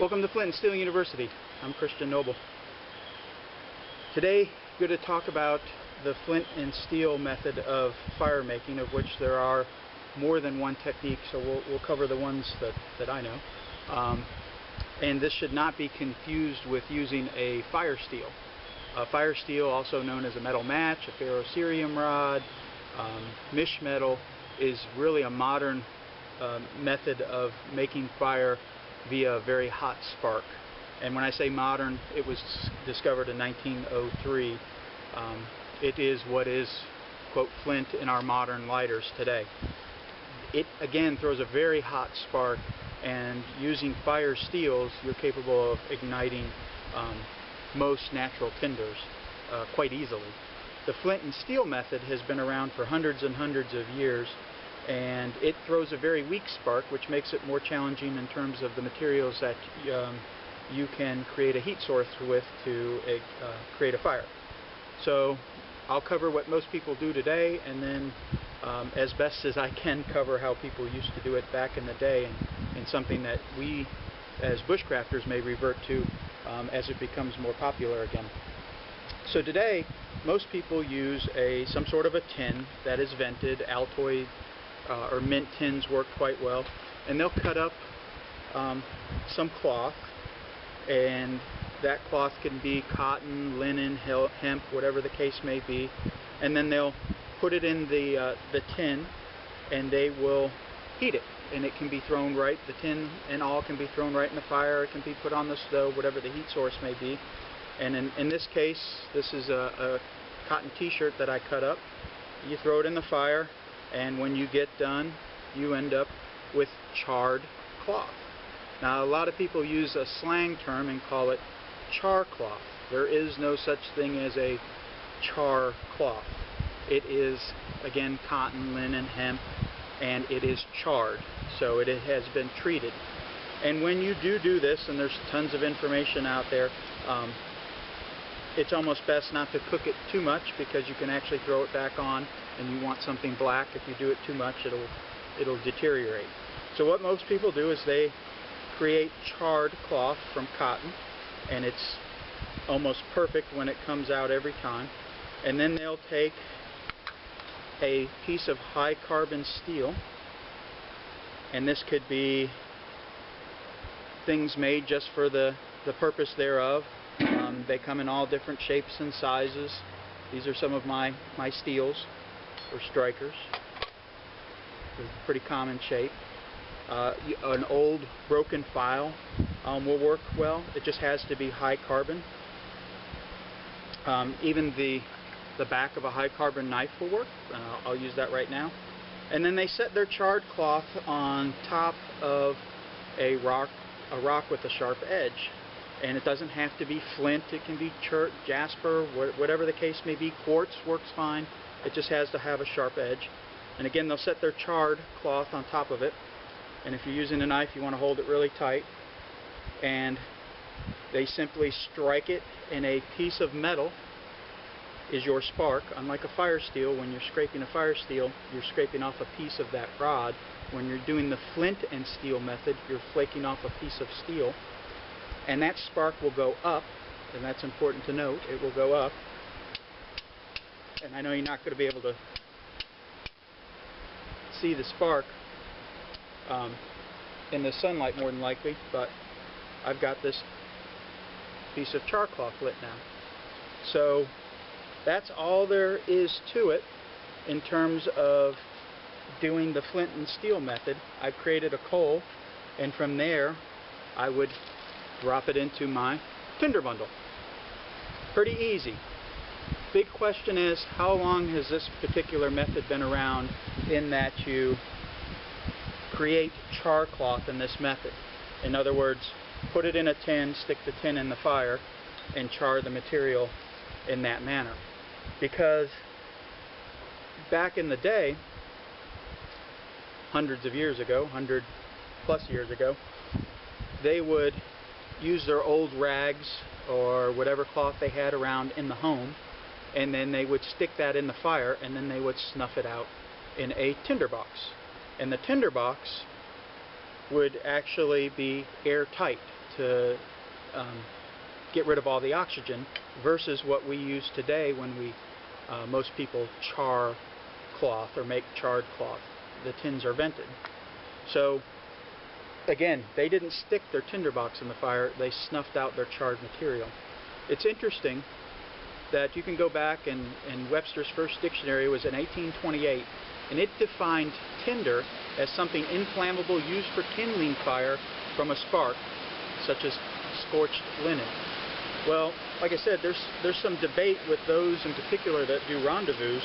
Welcome to Flint and Steel University. I'm Christian Noble. Today we're going to talk about the flint and steel method of fire making, of which there are more than one technique, so we'll cover the ones that I know. And this should not be confused with using a fire steel. Fire steel, also known as a metal match, a ferrocerium rod, mish metal, is really a modern method of making fire via a very hot spark. And when I say modern, it was discovered in 1903. It is what is, quote, flint in our modern lighters today. It again throws a very hot spark, and using fire steels you're capable of igniting most natural tinders quite easily. The flint and steel method has been around for hundreds and hundreds of years, and it throws a very weak spark, which makes it more challenging in terms of the materials that you can create a heat source with to create a fire. So I'll cover what most people do today, and then as best as I can cover how people used to do it back in the day, and something that we as bushcrafters may revert to as it becomes more popular again. So today most people use some sort of a tin that is vented. Altoid or mint tins work quite well, and they'll cut up some cloth, and that cloth can be cotton, linen, hemp, whatever the case may be, and then they'll put it in the tin, and they will heat it, and it can be thrown right, the tin and all can be thrown right in the fire, it can be put on the stove, whatever the heat source may be. And in this case, this is a cotton t-shirt that I cut up. You throw it in the fire, and when you get done, you end up with charred cloth. Now, a lot of people use a slang term and call it char cloth. There is no such thing as a char cloth. It is, again, cotton, linen, hemp, and it is charred, so it has been treated. And when you do this, and there's tons of information out there, it's almost best not to cook it too much, because you can actually throw it back on and you want something black. If you do it too much, it'll deteriorate. So what most people do is they create charred cloth from cotton, and it's almost perfect when it comes out every time. And then they'll take a piece of high carbon steel, and this could be things made just for the purpose thereof. They come in all different shapes and sizes. These are some of my steels or strikers. They're pretty common shape. An old broken file will work well. It just has to be high carbon. Even the back of a high carbon knife will work. I'll use that right now. And then they set their charred cloth on top of a rock with a sharp edge. And it doesn't have to be flint, it can be jasper, whatever the case may be. Quartz works fine, it just has to have a sharp edge. And again, they'll set their charred cloth on top of it, and if you're using a knife you want to hold it really tight, and they simply strike it, and a piece of metal is your spark. Unlike a fire steel, when you're scraping a fire steel, you're scraping off a piece of that rod. When you're doing the flint and steel method, you're flaking off a piece of steel. And that spark will go up, and that's important to note. It will go up, and I know you're not going to be able to see the spark in the sunlight more than likely, but I've got this piece of char cloth lit now. So that's all there is to it in terms of doing the flint and steel method. I've created a coal, and from there I would drop it into my tinder bundle. Pretty easy. Big question is, how long has this particular method been around, in that you create char cloth in this method? In other words, put it in a tin, stick the tin in the fire, and char the material in that manner. Because back in the day, hundreds of years ago, 100+ years ago, they would use their old rags or whatever cloth they had around in the home, and then they would stick that in the fire, and then they would snuff it out in a tinder box. And the tinder box would actually be airtight. to get rid of all the oxygen, versus what we use today when we most people char cloth or make charred cloth. The tins are vented. So again, they didn't stick their tinderbox in the fire, they snuffed out their charred material. It's interesting that you can go back, and Webster's first dictionary was in 1828, and it defined tinder as something inflammable used for kindling fire from a spark, such as scorched linen. Well, like I said, there's some debate with those in particular that do rendezvous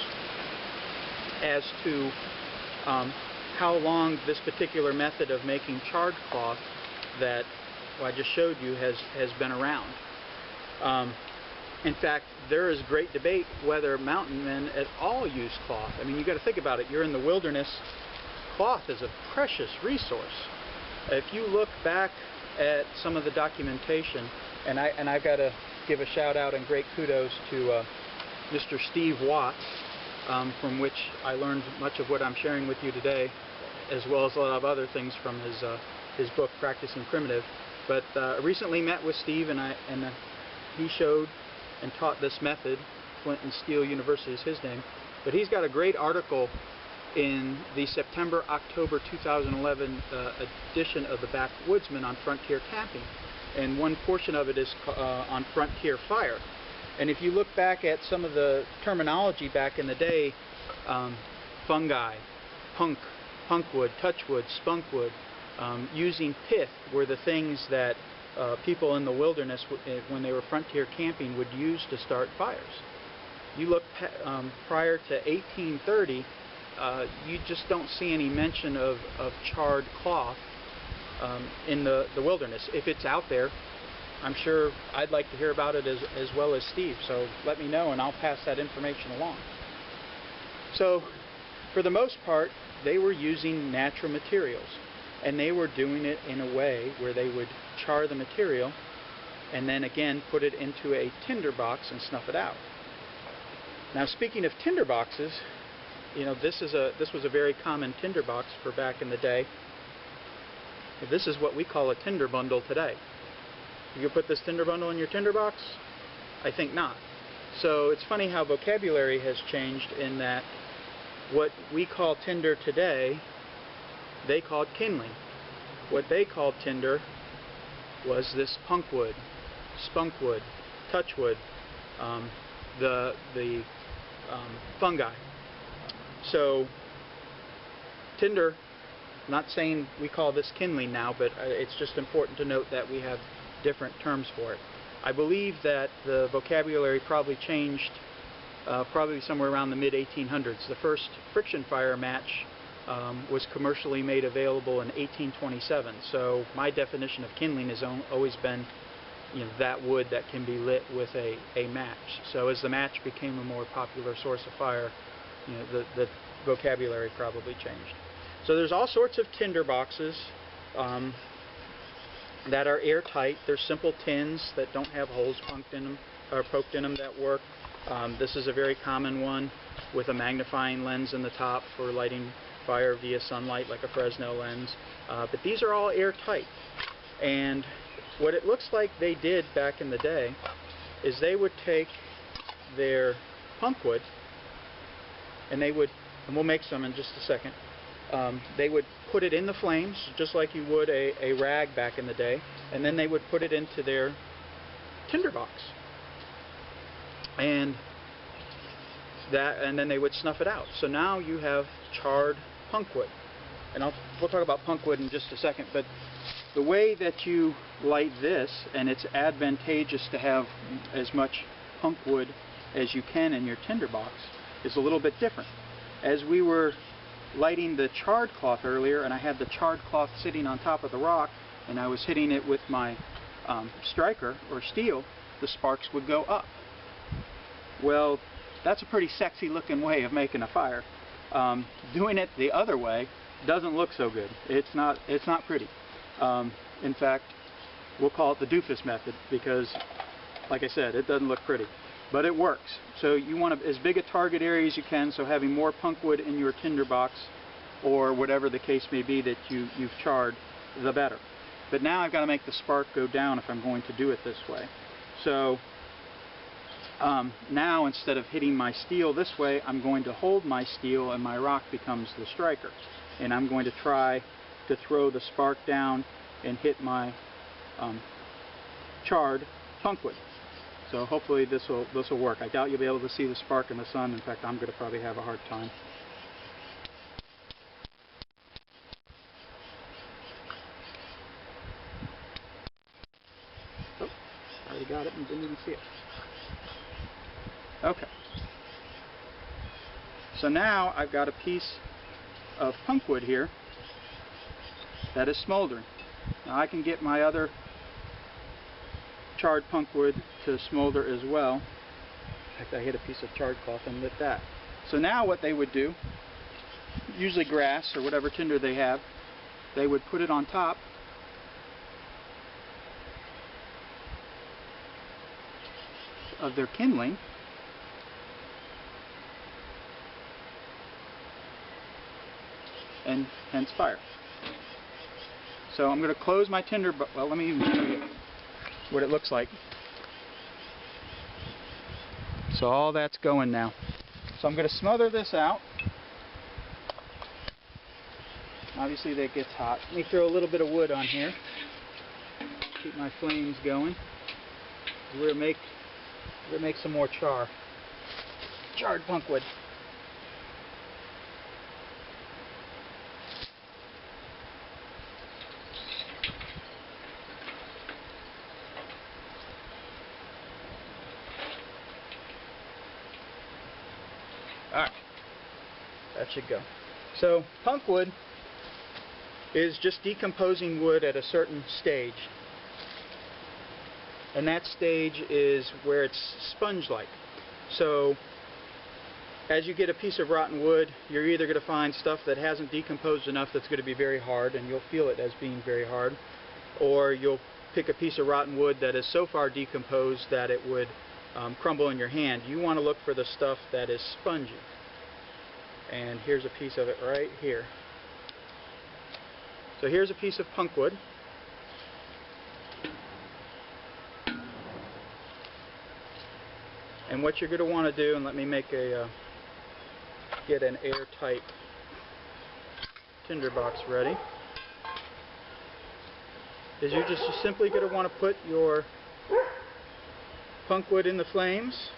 as to how long this particular method of making charred cloth that I just showed you has been around. In fact, there is great debate whether mountain men at all use cloth. I mean, you got to think about it. You're in the wilderness. Cloth is a precious resource. If you look back at some of the documentation, and I've got to give a shout out and great kudos to Mr. Steve Watts, from which I learned much of what I'm sharing with you today, as well as a lot of other things from his book Practicing Primitive. But I recently met with Steve, and he showed and taught this method. Flint and Steel University is his name. But he's got a great article in the September-October 2011 edition of the Backwoodsman on frontier camping. And one portion of it is on frontier fire. And if you look back at some of the terminology back in the day, fungi, punkwood, touchwood, spunkwood, using pith were the things that people in the wilderness, when they were frontier camping, would use to start fires. You look prior to 1830, you just don't see any mention of charred cloth in the wilderness. If it's out there, I'm sure I'd like to hear about it as well as Steve, so let me know and I'll pass that information along. So for the most part, they were using natural materials, and they were doing it in a way where they would char the material and then again put it into a tinder box and snuff it out. Now, speaking of tinder boxes, you know, this was a very common tinder box for back in the day. This is what we call a tinder bundle today. You could put this tinder bundle in your tinder box? I think not. So it's funny how vocabulary has changed, in that what we call tinder today, they called kindling. What they called tinder was this punkwood, spunkwood, touchwood, the fungi. So tinder, not saying we call this kindling now, but it's just important to note that we have different terms for it. I believe that the vocabulary probably changed probably somewhere around the mid-1800s. The first friction fire match was commercially made available in 1827. So my definition of kindling has always been, you know, that wood that can be lit with a match. So as the match became a more popular source of fire, you know, the vocabulary probably changed. So there's all sorts of tinder boxes that are airtight. They're simple tins that don't have holes poked in them that work. This is a very common one with a magnifying lens in the top for lighting fire via sunlight, like a Fresnel lens. But these are all airtight. And what it looks like they did back in the day is they would take their punkwood, and they would, and we'll make some in just a second, they would put it in the flames just like you would a rag back in the day, and then they would put it into their tinderbox, and then they would snuff it out. So now you have charred punkwood, and we'll talk about punkwood in just a second. But the way that you light this, and it's advantageous to have as much punkwood as you can in your tinderbox, is a little bit different. As we were lighting the charred cloth earlier, and I had the charred cloth sitting on top of the rock, and I was hitting it with my striker or steel, the sparks would go up. Well, that's a pretty sexy looking way of making a fire. Doing it the other way doesn't look so good. It's not pretty. In fact, we'll call it the doofus method, because like I said, it doesn't look pretty, but it works. So you want as big a target area as you can, so having more punkwood in your tinderbox or whatever the case may be that you've charred, the better. But now I've got to make the spark go down if I'm going to do it this way. So now instead of hitting my steel this way, I'm going to hold my steel and my rock becomes the striker. And I'm going to try to throw the spark down and hit my charred punkwood. So hopefully this will work. I doubt you'll be able to see the spark in the sun. In fact, I'm going to probably have a hard time. Oh, I already got it and didn't even see it. Okay. So now I've got a piece of punkwood here that is smoldering. Now I can get my other charred punkwood to smolder as well. In fact, I hit a piece of charred cloth and lit that. So now what they would do, usually grass or whatever tinder they have, they would put it on top of their kindling, and hence fire. So I'm going to close my tinder, well, let me even show you what it looks like. So all that's going now. So I'm going to smother this out. Obviously that gets hot. Let me throw a little bit of wood on here. Keep my flames going. We're going to make some more charred punkwood. Alright, that should go. So punkwood is just decomposing wood at a certain stage. And that stage is where it's sponge-like. So as you get a piece of rotten wood, you're either going to find stuff that hasn't decomposed enough that's going to be very hard, and you'll feel it as being very hard, or you'll pick a piece of rotten wood that is so far decomposed that it would crumble in your hand. You want to look for the stuff that is spongy. And here's a piece of it right here. So here's a piece of punkwood. And what you're going to want to do, and let me make get an airtight tinderbox ready, is you're simply going to want to put your punkwood in the flames.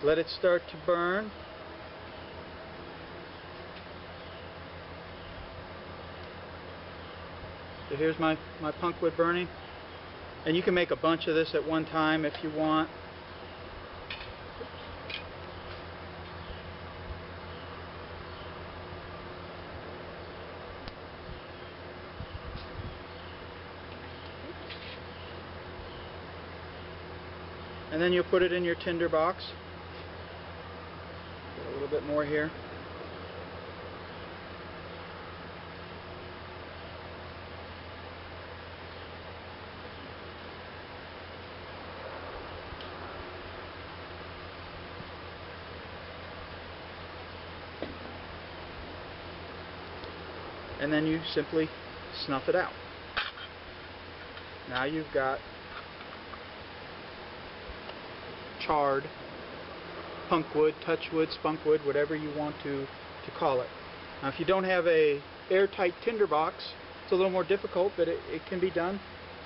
Let it start to burn. So here's my punkwood burning. And you can make a bunch of this at one time if you want. And then you'll put it in your tinder box. Get a little bit more here. And then you simply snuff it out. Now you've got charred punkwood, touchwood, spunkwood, whatever you want to call it. Now if you don't have a airtight tinderbox, it's a little more difficult, but it can be done.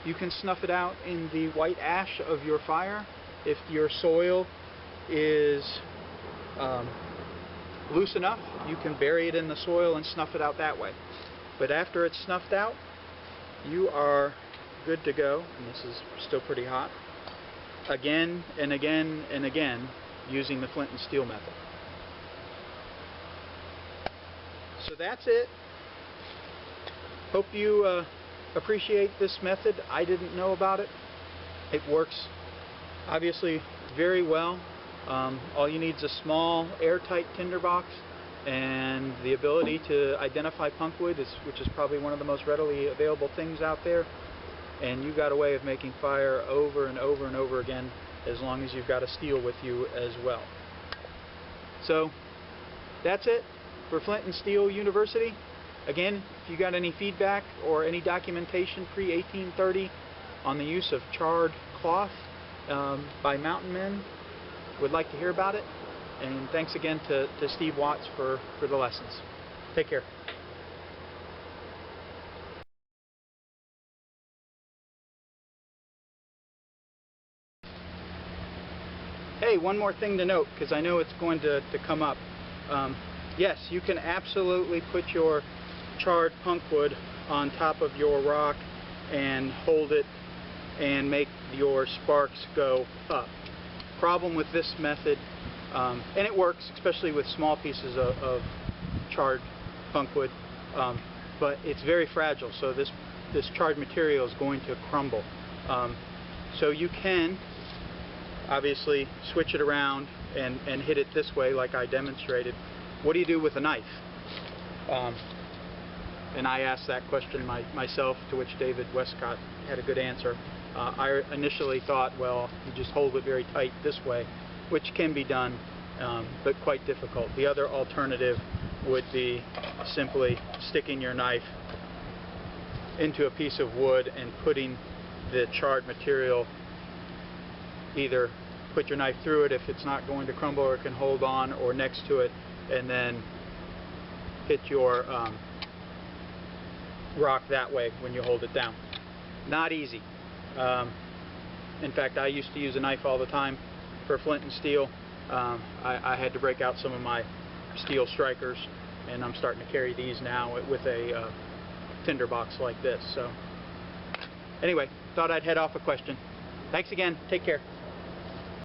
You can snuff it out in the white ash of your fire. If your soil is loose enough, you can bury it in the soil and snuff it out that way. But after it's snuffed out, you are good to go. And this is still pretty hot. Again and again and again, using the flint and steel method. So that's it. Hope you appreciate this method. I didn't know about it. It works obviously very well. All you need is a small airtight tinderbox and the ability to identify punkwood, which is probably one of the most readily available things out there. And you've got a way of making fire over and over and over again, as long as you've got a steel with you as well. So that's it. for Flint and Steel University. Again, if you got any feedback or any documentation pre-1830 on the use of charred cloth by mountain men, would like to hear about it. And thanks again to Steve Watts for the lessons. Take care. Hey, one more thing to note, because I know it's going to come up. Yes, you can absolutely put your charred punkwood on top of your rock and hold it and make your sparks go up. Problem with this method, and it works especially with small pieces of charred punkwood, but it's very fragile, so this charred material is going to crumble. So you can obviously switch it around and hit it this way like I demonstrated. What do you do with a knife? And I asked that question myself, to which David Westcott had a good answer. I initially thought, well, you just hold it very tight this way, which can be done, but quite difficult. The other alternative would be simply sticking your knife into a piece of wood and putting the charred material, either put your knife through it if it's not going to crumble or it can hold on, or next to it, and then hit your rock that way when you hold it down. Not easy. In fact, I used to use a knife all the time for flint and steel. I had to break out some of my steel strikers, and I'm starting to carry these now with a tinderbox like this. So anyway, thought I'd head off a question. Thanks again. Take care.